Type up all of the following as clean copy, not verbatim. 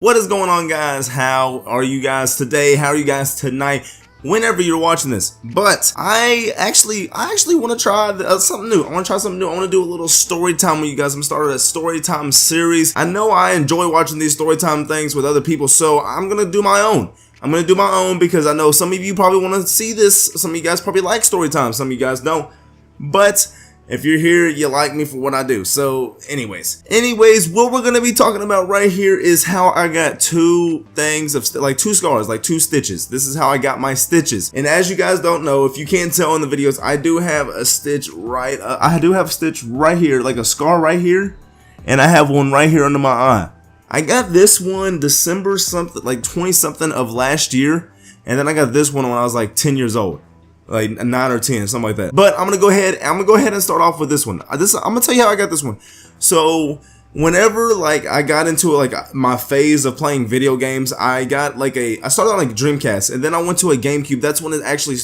What is going on, guys? How are you guys today? How are you guys tonight? Whenever you're watching this. But I actually want to try something new. I want to try something new. I want to do a little story time with you guys. I'm starting a story time series. I know I enjoy watching these story time things with other people, so I'm gonna do my own. I'm gonna do my own because I know some of you probably want to see this. Some of you guys probably like story time. Some of you guys don't. But if you're here, you like me for what I do. So anyways, what we're going to be talking about right here is how I got two things of two scars, like two stitches. This is how I got my stitches. And as you guys don't know, if you can't tell in the videos, I do have a stitch I do have a stitch right here, like a scar right here. And I have one right here under my eye. I got this one December something, like 20 something of last year. And then I got this one when I was like 10 years old. Like 9 or 10, something like that. But I'm gonna go ahead and start off with this one. I'm gonna tell you how I got this one. So whenever I got into my phase of playing video games, I started on Dreamcast, and then I went to a GameCube. That's when it actually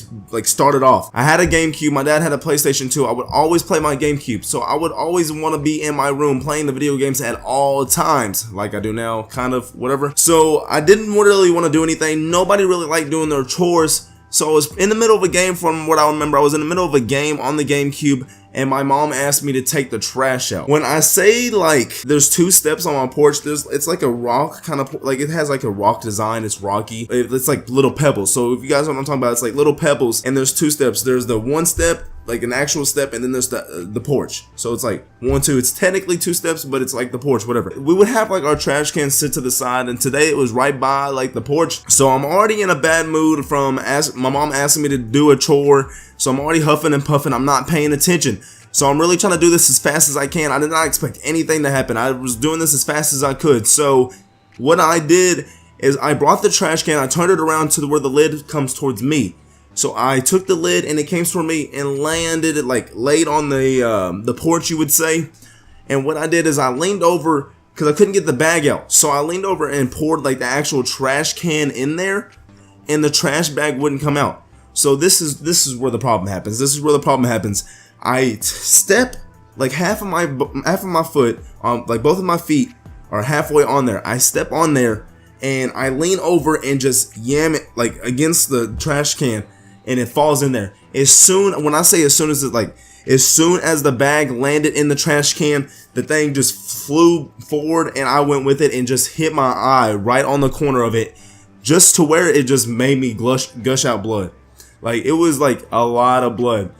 started off. I had a GameCube. My dad had a PlayStation 2. I would always play my GameCube, so I would always want to be in my room playing the video games at all times, like I do now, kind of whatever. So I didn't really want to do anything. Nobody really liked doing their chores. So I was in the middle of a game. From what I remember, I was in the middle of a game on the GameCube, and my mom asked me to take the trash out. When I say there's two steps on my porch, it's like a rock kind of, it has like a rock design. It's rocky. It's like little pebbles. So if you guys know what I'm talking about, it's like little pebbles, and there's two steps. There's the one step, like an actual step, and then there's the porch. So it's like 1, 2. It's technically 2 steps, but it's like the porch, whatever. We would have our trash can sit to the side, and today it was right by the porch. So I'm already in a bad mood from my mom asking me to do a chore. So I'm already huffing and puffing. I'm not paying attention. So I'm really trying to do this as fast as I can. I did not expect anything to happen. I was doing this as fast as I could. So what I did is I brought the trash can. I turned it around to where the lid comes towards me. So I took the lid and it came toward me and landed it laid on the porch, you would say. And what I did is I leaned over because I couldn't get the bag out. So I leaned over and poured the actual trash can in there, and the trash bag wouldn't come out. So this is where the problem happens. I step half of my foot on both of my feet are halfway on there. I step on there and I lean over and just yam it against the trash can. And it falls in there. As soon as the bag landed in the trash can, the thing just flew forward and I went with it and just hit my eye right on the corner of it, just to where it just made me gush out blood. It was a lot of blood.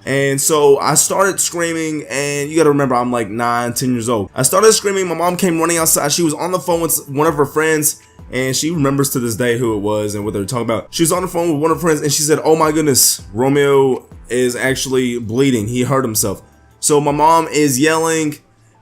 And so I started screaming, and you gotta remember I'm 9, 10 years old. I started screaming. My mom came running outside. She was on the phone with one of her friends, and she remembers to this day who it was and what they were talking about. She was on the phone with one of her friends, and she said, "Oh my goodness, Romeo is actually bleeding. He hurt himself." So my mom is yelling,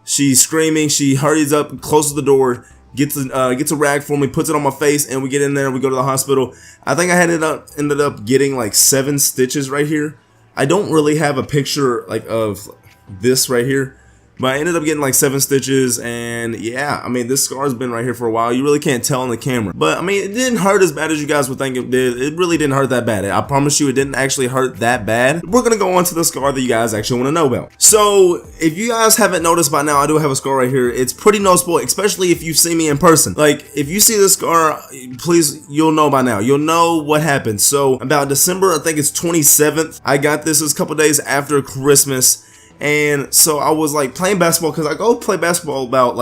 she's screaming, she hurries up, closes the door, gets a rag for me, puts it on my face, and we get in there and we go to the hospital. I think I ended up getting 7 stitches right here. I don't really have a picture of this right here, but I ended up getting 7 stitches, and yeah, I mean, this scar's been right here for a while. You really can't tell on the camera, but I mean, it didn't hurt as bad as you guys would think it did. It really didn't hurt that bad. I promise you, it didn't actually hurt that bad. We're gonna go on to the scar that you guys actually want to know about. So if you guys haven't noticed by now, I do have a scar right here. It's pretty noticeable, especially if you see me in person. If you see this scar, please, you'll know by now. You'll know what happened. So about December, I think it's 27th, I got this. It was a couple days after Christmas. And so I was playing basketball, because I go play basketball about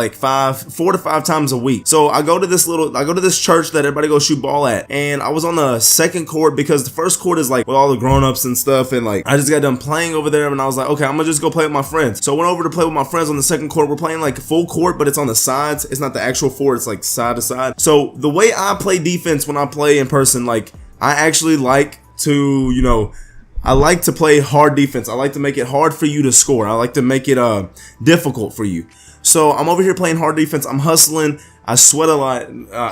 4 to 5 times a week. So I go to this church that everybody goes shoot ball at, and I was on the second court because the first court is with all the grown-ups and stuff, and I just got done playing over there, and I was okay, I'm gonna just go play with my friends. So I went over to play with my friends on the second court. We're playing full court, but it's on the sides. It's not the actual floor. It's side to side. So the way I play defense when I play in person, I actually like to, I like to play hard defense. I like to make it hard for you to score. I like to make it difficult for you. So I'm over here playing hard defense. I'm hustling. I sweat a lot.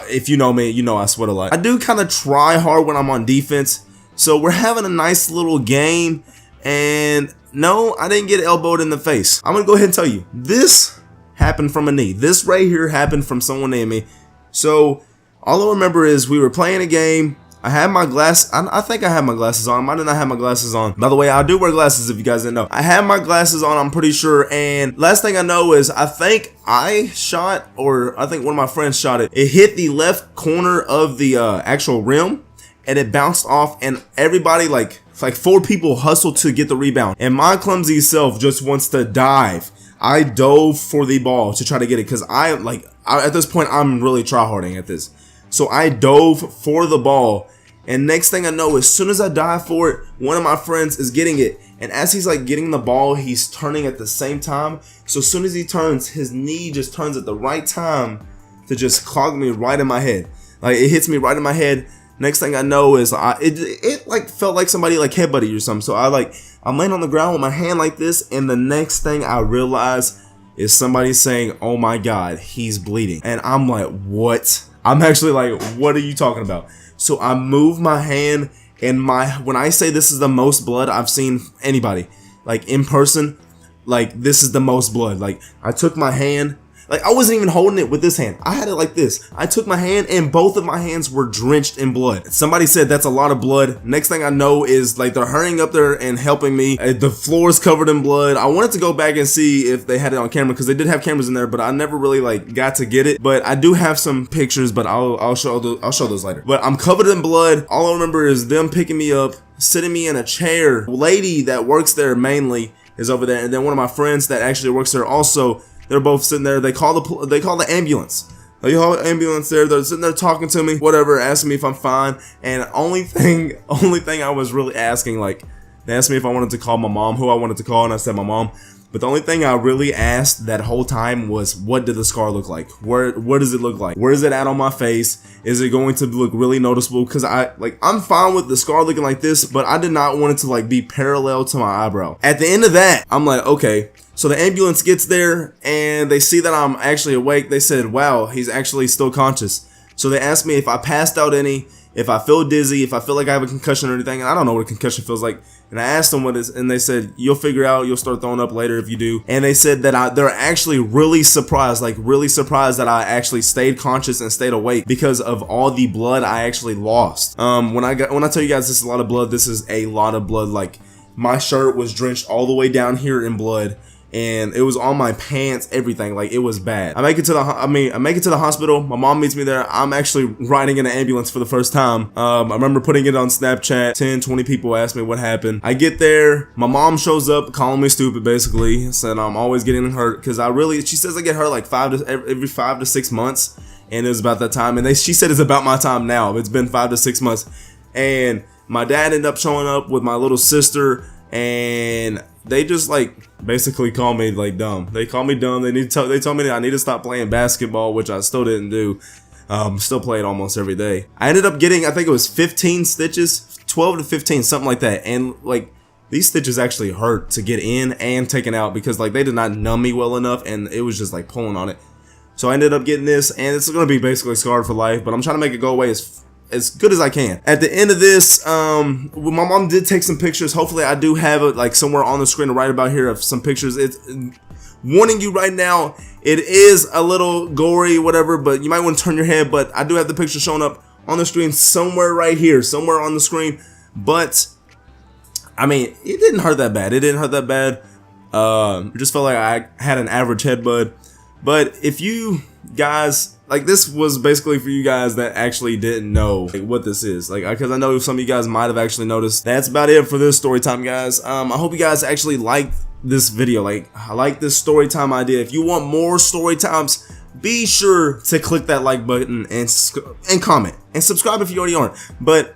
If you know me, you know I sweat a lot. I do kind of try hard when I'm on defense. So we're having a nice little game. And no, I didn't get elbowed in the face. I'm going to go ahead and tell you. This happened from a knee. This right here happened from someone near me. So all I remember is we were playing a game. I had my I think I had my glasses on. I did not have my glasses on. By the way, I do wear glasses if you guys didn't know. I had my glasses on, I'm pretty sure. And last thing I know is I think I shot, or I think one of my friends shot it. It hit the left corner of the actual rim, and it bounced off, and everybody, like 4 people hustled to get the rebound. And my clumsy self just wants to dive. I dove for the ball to try to get it, because at this point, I'm really tryharding at this. So I dove for the ball, and next thing I know, as soon as I dive for it, one of my friends is getting it. And as he's like getting the ball, he's turning at the same time. So as soon as he turns, his knee just turns at the right time to just clog me right in my head. Like, it hits me right in my head. Next thing I know is it like felt like somebody like headbutted you or something. So I'm laying on the ground with my hand like this, and the next thing I realize is somebody saying, "Oh my God, he's bleeding." And I'm like, what? I'm actually like, what are you talking about? So I move my hand, and when I say this is the most blood I've seen anybody, like in person, like this is the most blood. Like, I took my hand, like I wasn't even holding it with this hand. I had it like this. I took my hand, and both of my hands were drenched in blood. Somebody said that's a lot of blood. Next thing I know is like they're hurrying up there and helping me. The floor is covered in blood. I wanted to go back and see if they had it on camera, because they did have cameras in there, but I never really like got to get it. But I do have some pictures, but I'll show those later. But I'm covered in blood. All I remember is them picking me up, sitting me in a chair. Lady that works there mainly is over there, and then one of my friends that actually works there also. They're both sitting there. They call the ambulance. They call the ambulance there. They're sitting there talking to me, whatever, asking me if I'm fine. And only thing I was really asking, like, they asked me if I wanted to call my mom, who I wanted to call, and I said my mom. But the only thing I really asked that whole time was, what did the scar look like? What does it look like? Where is it at on my face? Is it going to look really noticeable? Because I'm fine with the scar looking like this, but I did not want it to like be parallel to my eyebrow. At the end of that, I'm like, okay. So the ambulance gets there, and they see that I'm actually awake. They said, wow, he's actually still conscious. So they asked me if I passed out any, if I feel dizzy, if I feel like I have a concussion or anything. And I don't know what a concussion feels like. And I asked them what it is, and they said, you'll figure out, you'll start throwing up later if you do. And they said that they're actually really surprised that I actually stayed conscious and stayed awake because of all the blood I actually lost. When I tell you guys this is a lot of blood, this is a lot of blood. Like, my shirt was drenched all the way down here in blood, and it was on my pants, everything. Like, it was bad. I make it to the hospital. My mom meets me there. I'm actually riding in an ambulance for the first time. I remember putting it on Snapchat. 10-20 people asked me what happened. I get there. My mom shows up calling me stupid, basically. Said I'm always getting hurt, because she says I get hurt like every 5 to 6 months. And it was about that time. And she said it's about my time now. It's been 5 to 6 months. And my dad ended up showing up with my little sister, and they just like basically call me like dumb. They call me dumb. They told me that I need to stop playing basketball, which I still didn't do. Still play it almost every day. I ended up getting, I think it was 15 stitches, 12 to 15, something like that. And like, these stitches actually hurt to get in and taken out, because like they did not numb me well enough, and it was just like pulling on it. So I ended up getting this, and it's going to be basically scarred for life, but I'm trying to make it go away as good as I can. At the end of this, my mom did take some pictures. Hopefully I do have it like somewhere on the screen right about here of some pictures. It's warning you right now, it is a little gory, whatever, but you might want to turn your head. But I do have the picture showing up on the screen somewhere right here, somewhere on the screen. But I mean, it didn't hurt that bad. It didn't hurt that bad. It just felt like I had an average headbutt. But if you guys, like, this was basically for you guys that actually didn't know like what this is, like, because I know some of you guys might have actually noticed. That's about it for this story time, guys. I hope you guys actually liked this video. Like, I like this story time idea. If you want more story times, be sure to click that like button and comment and subscribe if you already aren't. But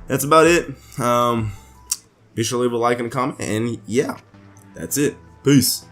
that's about it. Be sure to leave a like and a comment, and yeah, that's it. Peace.